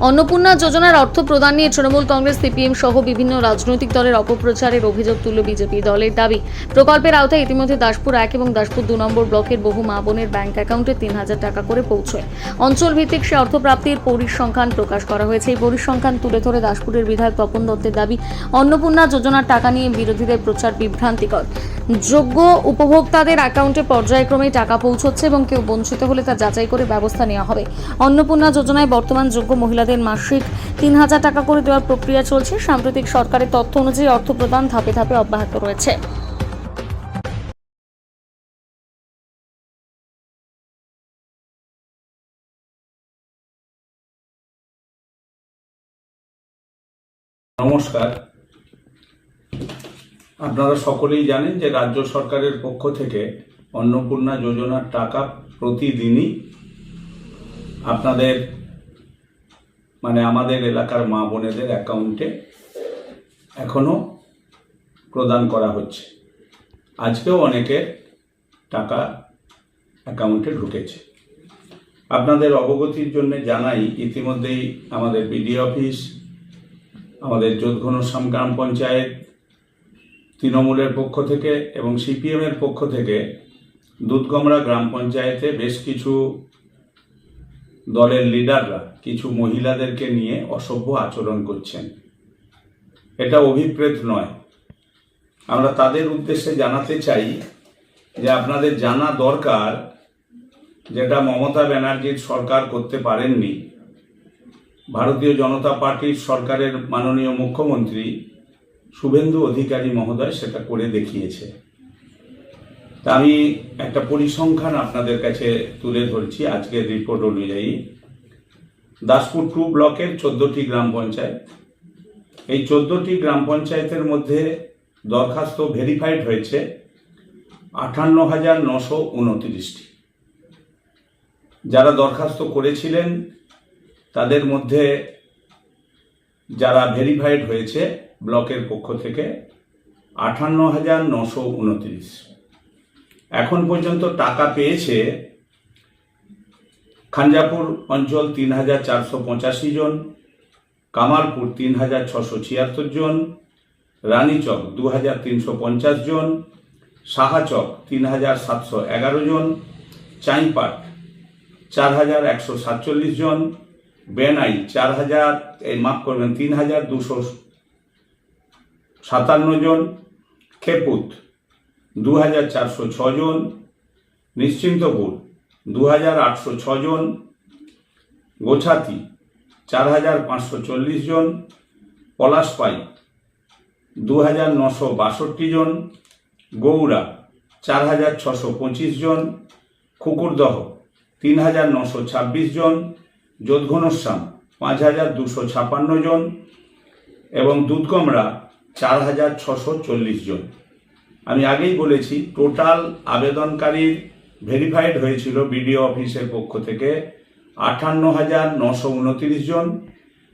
অন্নপূর্ণা যোজনার অর্থ প্রদান নিয়ে তৃণমূল কংগ্রেস, সিপিএম সহ বিভিন্ন রাজনৈতিক দলের অপপ্রচারের অভিযোগ তুলল বিজেপি। দলের দাবি, প্রকল্পের আওতায় ইতিমধ্যে দাসপুর 1 এবং দাসপুর 2 নম্বর ব্লকের বহু মা বোনের ব্যাংক অ্যাকাউন্টে 3,000 টাকা করে পৌঁছয়। অঞ্চল ভিত্তিক সে অর্থপ্রাপ্তির পরিসংখ্যান প্রকাশ করা হয়েছে। এই পরিসংখ্যান তুলে ধরে দাসপুরের বিধায়ক তপন দত্তের দাবি, অন্নপূর্ণা যোজনার টাকা নিয়ে বিরোধীদের প্রচার বিভ্রান্তিকর। যোগ্য উপভোক্তাদের অ্যাকাউন্টে পর্যায়ক্রমে টাকা পৌঁছচ্ছে এবং কেউ বঞ্চিত হলে তা যাচাই করে ব্যবস্থা নেওয়া হবে। অন্নপূর্ণা যোজনায় বর্তমান যোগ্য মহিলাদের মাসিক 3,000 টাকা করে দেওয়ার প্রক্রিয়া চলছে। সাম্প্রতিক সরকারের তথ্য অনুযায়ী অর্থ প্রদান ধাপে ধাপে অব্যাহত রয়েছে। নমস্কার। আপনারা সকলেই জানেন যে রাজ্য সরকারের পক্ষ থেকে অন্নপূর্ণা যোজনার টাকা প্রতিদিনই আপনাদের আমাদের এলাকার মা বোনেদের অ্যাকাউন্টে এখনো প্রদান করা হচ্ছে। আজকেও অনেকের টাকা অ্যাকাউন্টে ঢুকেছে। আপনাদের অবগতির জন্য জানাই, ইতিমধ্যেই আমাদের বিডিও অফিস, আমাদের যোধঘনশ্যাম গ্রাম পঞ্চায়েত, তৃণমূলের পক্ষ থেকে এবং সিপিএমের পক্ষ থেকে দুধগমরা গ্রাম পঞ্চায়েতে বেশ কিছু দলের লিডাররা কিছু মহিলাদেরকে নিয়ে অসভ্য আচরণ করছেন। এটা অভিপ্রেত নয়। আমরা তাদের উদ্দেশ্যে জানাতে চাই যে আপনাদের জানা দরকার, যেটা মমতা ব্যানার্জির সরকার করতে পারেননি, ভারতীয় জনতা পার্টির সরকারের মাননীয় মুখ্যমন্ত্রী শুভেন্দু অধিকারী মহোদয় সেটা করে দেখিয়েছে। তা আমি একটা পরিসংখ্যান আপনাদের কাছে তুলে ধরছি। আজকের রিপোর্ট অনুযায়ী দাসপুর 2 ব্লকের 14টি গ্রাম পঞ্চায়েত, এই 14টি গ্রাম পঞ্চায়েতের মধ্যে দরখাস্ত ভেরিফাইড হয়েছে 58,929টি। যারা দরখাস্ত করেছিলেন তাদের মধ্যে যারা ভেরিফাইড হয়েছে ব্লকের পক্ষ থেকে 58,929। এখন পর্যন্ত টাকা পেয়েছে খাঞ্জাপুর অঞ্চল 3,485 জন, কামালপুর 3,676 জন, রানীচক 2,350 জন, সাহাচক 3,711 জন, চাইপাট 4,147 জন, বেনাই 3,257 জন, খেপুত 2,406 জন, নিশ্চিন্তপুর 2,806 জন, গোছাতি 4,540 জন, পলাশপাই 2,962 জন, গৌড়া 4,625 জন, খুকুরদহ 3,926 জন, যোধঘনশ্যাম 5,256 জন এবং দুধগমরা 4,640 জন। আমি আগেই বলেছি, টোটাল আবেদনকারীর ভেরিফাইড হয়েছিল বিডিও অফিসের পক্ষ থেকে 58,929 জন।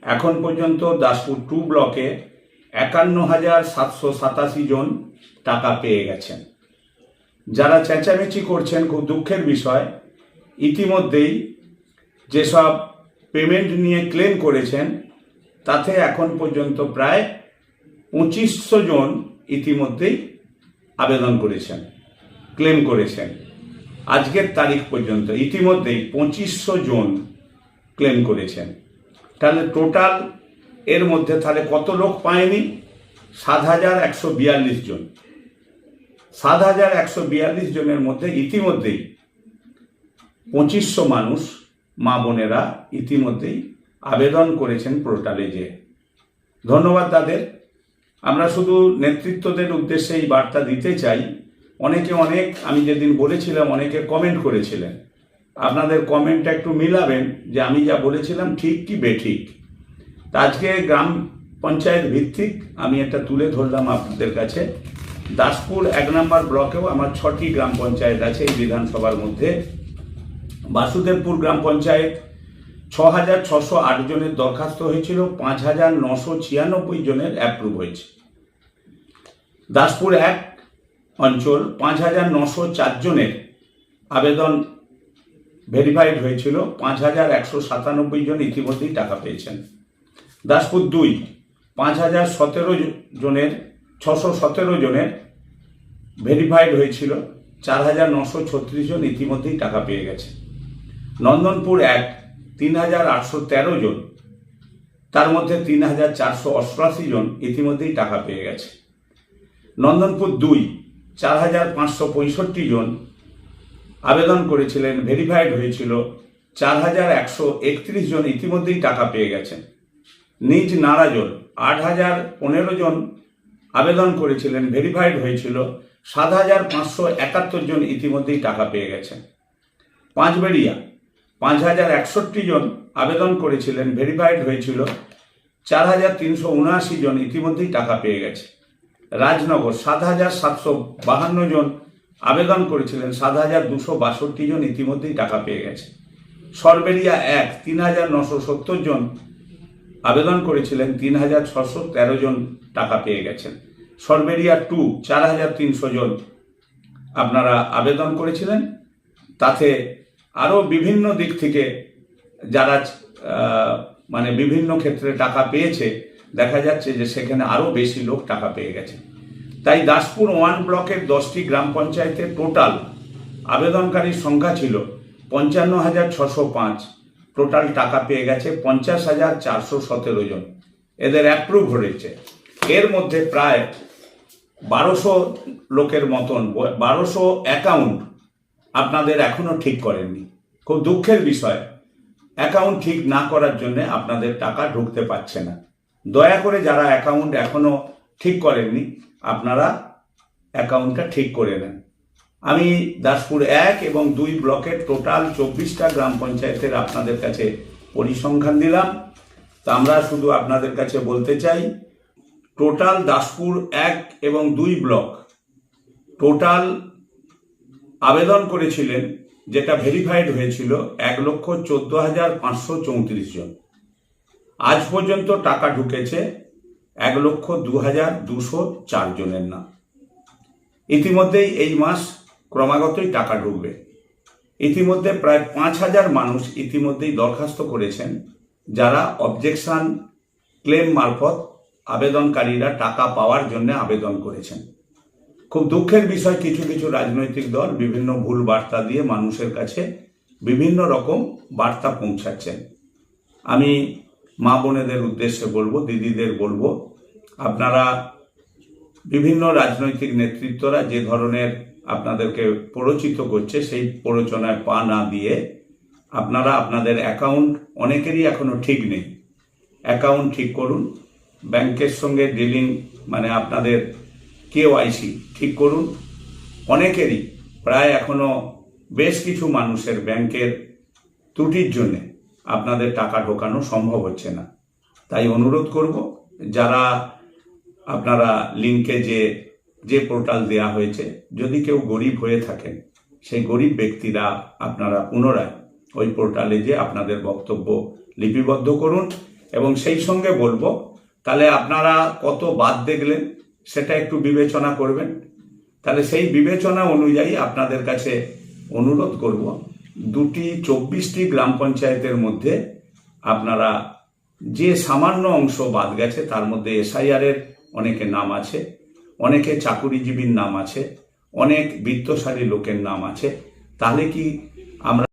এখন পর্যন্ত দাসপুর 2 ব্লকে 51,787 জন টাকা পেয়ে গেছেন। যারা চেঁচামেচি করছেন, খুব দুঃখের বিষয়, ইতিমধ্যেই যেসব পেমেন্ট নিয়ে ক্লেম করেছেন তাতে এখন পর্যন্ত প্রায় 2500 জন ইতিমধ্যেই আবেদন করেছেন, ক্লেম করেছেন। আজকের তারিখ পর্যন্ত ইতিমধ্যেই 2500 জন ক্লেম করেছেন। তাহলে টোটাল এর মধ্যে তাহলে কত লোক পায়নি? 7,142 জন। 7,142 জনের মধ্যে ইতিমধ্যেই 2500 মানুষ, মা বোনেরা ইতিমধ্যেই আবেদন করেছেন পোর্টালে। যে ধন্যবাদ তাদের। আমরা শুধু নেতৃত্বদের উদ্দেশ্যে এই বার্তা দিতে চাই। আমি যেদিন বলেছিলাম অনেকে কমেন্ট করেছিলেন, আপনাদের কমেন্টটা একটু মিলাবেন যে আমি যা বলেছিলাম ঠিক কি বেঠিক। তা আজকে গ্রাম পঞ্চায়েত ভিত্তিক আমি এটা তুলে ধরলাম আপনাদের কাছে। দাসপুর 1 নম্বর ব্লকেও আমার 6টি গ্রাম পঞ্চায়েত আছে এই বিধানসভার মধ্যে। বাসুদেবপুর গ্রাম পঞ্চায়েত 6,608 জনের দরখাস্ত হয়েছিল, 5,996 জনের অ্যাপ্রুভ হয়েছে। দাসপুর 1 অঞ্চল 5,904 জনের আবেদন ভেরিফাইড হয়েছিল 5,197 জন ইতিমধ্যেই টাকা পেয়েছেন। দাসপুর 2 617 জনের ভেরিফাইড হয়েছিল, 4,936 জন ইতিমধ্যেই টাকা পেয়ে গেছে। নন্দনপুর 1 3,813 জন, তার মধ্যে 3,488 জন ইতিমধ্যেই টাকা পেয়ে গেছে। নন্দনপুর 2 4,565 জন আবেদন করেছিলেন, ভেরিফাইড হয়েছিল, 4,131 জন ইতিমধ্যেই টাকা পেয়ে গেছেন। নিজ নারাজল 8,015 জন আবেদন করেছিলেন, ভেরিফাইড হয়েছিল, 7,571 জন ইতিমধ্যেই টাকা পেয়ে গেছেন। পাঁচবেড়িয়া 5,061 জন আবেদন করেছিলেন, ভেরিফাইড হয়েছিল, 4,379 জন ইতিমধ্যেই টাকা পেয়ে গেছে। রাজনগর 7,752 জন আবেদন করেছিলেন, 7,262 জন ইতিমধ্যেই টাকা পেয়ে গেছে। সরবেরিয়া 1 3,970 জন আবেদন করেছিলেন, 3,613 জন টাকা পেয়ে গেছেন। সরবেরিয়া 2 4,300 জন আপনারা আবেদন করেছিলেন, তাতে আরও বিভিন্ন দিক থেকে যারা মানে বিভিন্ন ক্ষেত্রে টাকা পেয়েছে, দেখা যাচ্ছে যে সেখানে আরও বেশি লোক টাকা পেয়ে গেছে। তাই দাসপুর 1 ব্লকের 10টি গ্রাম পঞ্চায়েতের টোটাল আবেদনকারীর সংখ্যা ছিল 55,605, টোটাল টাকা পেয়ে গেছে 50,417 জন, এদের অ্যাপ্রুভ হয়েছে। এর মধ্যে প্রায় 1200 লোকের মতন 1200 অ্যাকাউন্ট আপনাদের এখনো ঠিক করেননি। খুব দুঃখের বিষয়, অ্যাকাউন্ট ঠিক না করার জন্য আপনাদের টাকা ঢুকতে পারছে না। দয়া করে যারা অ্যাকাউন্ট এখনো ঠিক করেননি, আপনারা অ্যাকাউন্টটা ঠিক করে নেন। আমি দাসপুর 1 এবং 2 ব্লকের টোটাল 24টা গ্রাম পঞ্চায়েতের আপনাদের কাছে পরিসংখ্যান দিলাম। তা আমরা শুধু আপনাদের কাছে বলতে চাই, টোটাল দাসপুর 1 এবং 2 ব্লক টোটাল আবেদন করেছিলেন, যেটা ভেরিফাইড হয়েছিল 1,14,534 জন। আজ পর্যন্ত টাকা ঢুকেছে 1,02,204 জনের নাম। ইতিমধ্যেই এই মাস ক্রমাগতই টাকা ঢুকবে। ইতিমধ্যে প্রায় 5,000 মানুষ ইতিমধ্যেই দরখাস্ত করেছেন, যারা অবজেকশন ক্লেম মারফত আবেদনকারীরা টাকা পাওয়ার জন্য আবেদন করেছেন। খুব দুঃখের বিষয়, কিছু কিছু রাজনৈতিক দল বিভিন্ন ভুল বার্তা দিয়ে মানুষের কাছে বিভিন্ন রকম বার্তা পৌঁছাচ্ছেন। আমি মা বোনেদের উদ্দেশ্যে বলবো, দিদিদের বলবো, আপনারা বিভিন্ন রাজনৈতিক নেতৃত্বরা যে ধরনের আপনাদেরকে প্ররোচিত করছে, সেই প্ররোচনায় পা না দিয়ে আপনারা আপনাদের অ্যাকাউন্ট, অনেকেরই এখনো ঠিক নেই, অ্যাকাউন্ট ঠিক করুন। ব্যাংকের সঙ্গে ডিলিং মানে আপনাদের KYC ঠিক করুন। অনেকেরই প্রায় এখনো বেশ কিছু মানুষের ব্যাংকের ত্রুটির জন্য আপনাদের টাকা ঢোকানো সম্ভব হচ্ছে না। তাই অনুরোধ করব, যারা আপনারা লিঙ্কে যে পোর্টাল দেয়া হয়েছে, যদি কেউ গরিব হয়ে থাকেন, সেই গরিব ব্যক্তিরা আপনারা পুনরায় ওই পোর্টালে যে আপনাদের বক্তব্য লিপিবদ্ধ করুন। এবং সেই সঙ্গে বলবো, তাহলে আপনারা কত বাদ দেখলেন সেটা একটু বিবেচনা করবেন। তাহলে সেই বিবেচনা অনুযায়ী আপনাদের কাছে অনুরোধ করব, 24টি গ্রাম পঞ্চায়েতের মধ্যে আপনারা যে সামান্য অংশ বাদ গেছে, তার মধ্যে SIR এর অনেকের নাম আছে, অনেকে চাকুরিজীবীর নাম আছে, অনেক বিত্তশালী লোকের নাম আছে। তাহলে কি আমরা